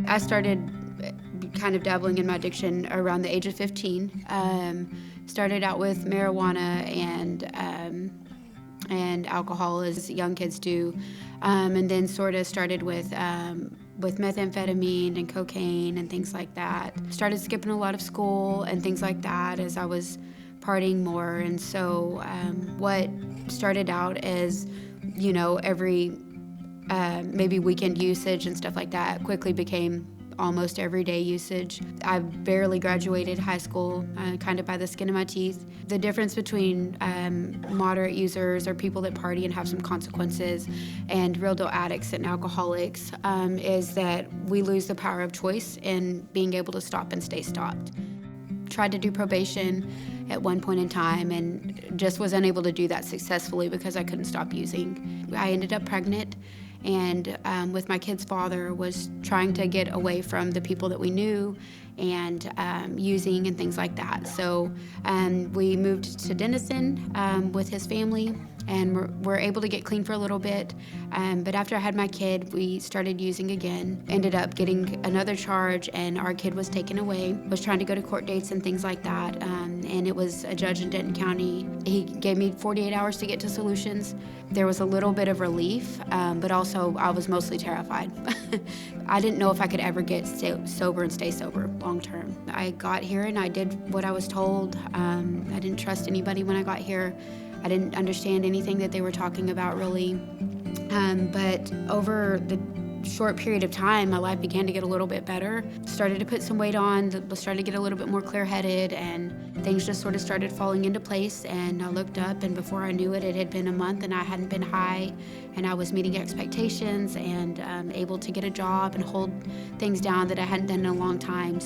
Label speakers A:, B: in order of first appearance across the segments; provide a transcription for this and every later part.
A: I started kind of dabbling in my addiction around the age of 15. Started out with marijuana and alcohol, as young kids do, and then sort of started with methamphetamine and cocaine and things like that. Started skipping a lot of school and things like that as I was partying more. And so what started out as, every maybe weekend usage and stuff like that quickly became almost everyday usage. I barely graduated high school, kind of by the skin of my teeth. The difference between moderate users or people that party and have some consequences and real deal addicts and alcoholics is that we lose the power of choice in being able to stop and stay stopped. Tried to do probation at one point in time and just was unable to do that successfully because I couldn't stop using. I ended up pregnant, and with my kid's father was trying to get away from the people that we knew and using and things like that. So we moved to Denison with his family, and we're able to get clean for a little bit. But after I had my kid, we started using again. Ended up getting another charge, and our kid was taken away. Was trying to go to court dates and things like that, and it was a judge in Denton County. He gave me 48 hours to get to Solutions. There was a little bit of relief, but also I was mostly terrified. I didn't know if I could ever get sober and stay sober long term. I got here and I did what I was told. I didn't trust anybody when I got here. I didn't understand anything that they were talking about, really. But over the short period of time, my life began to get a little bit better. Started to put some weight on, started to get a little bit more clear-headed, and things just sort of started falling into place. And I looked up, and before I knew it, it had been a month, and I hadn't been high, and I was meeting expectations and able to get a job and hold things down that I hadn't done in a long time.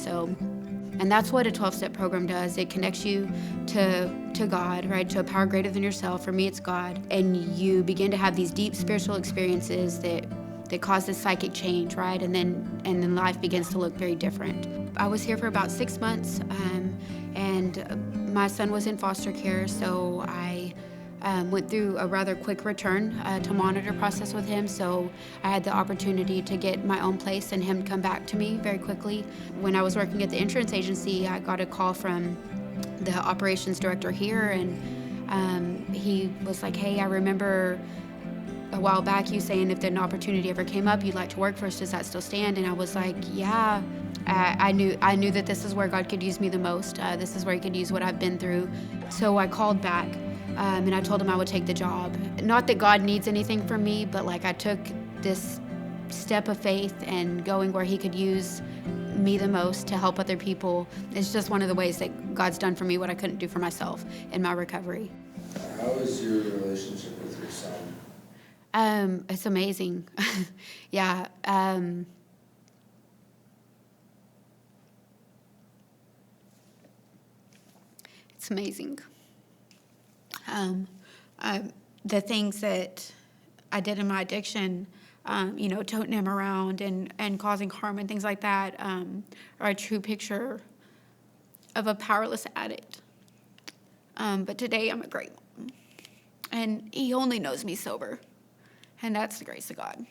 A: And that's what a 12-step program does. It connects you to God, right? To a power greater than yourself. For me, it's God. And you begin to have these deep spiritual experiences that cause this psychic change, right? And then life begins to look very different. I was here for about 6 months, and my son was in foster care, so I went through a rather quick return to monitor process with him, so I had the opportunity to get my own place and him come back to me very quickly. When I was working at the insurance agency, I got a call from the operations director here, and he was like, "Hey, I remember a while back you saying if an opportunity ever came up, you'd like to work for us. Does that still stand?" And I was like, "Yeah." I knew that this is where God could use me the most. This is where He could use what I've been through. So I called back. And I told him I would take the job. Not that God needs anything from me, but like I took this step of faith and going where He could use me the most to help other people. It's just one of the ways that God's done for me what I couldn't do for myself in my recovery.
B: How is your relationship with your son?
A: It's amazing. Yeah. It's amazing. The things that I did in my addiction, toting him around and causing harm and things like that, are a true picture of a powerless addict. But today I'm a great one. And He only knows me sober. And that's the grace of God.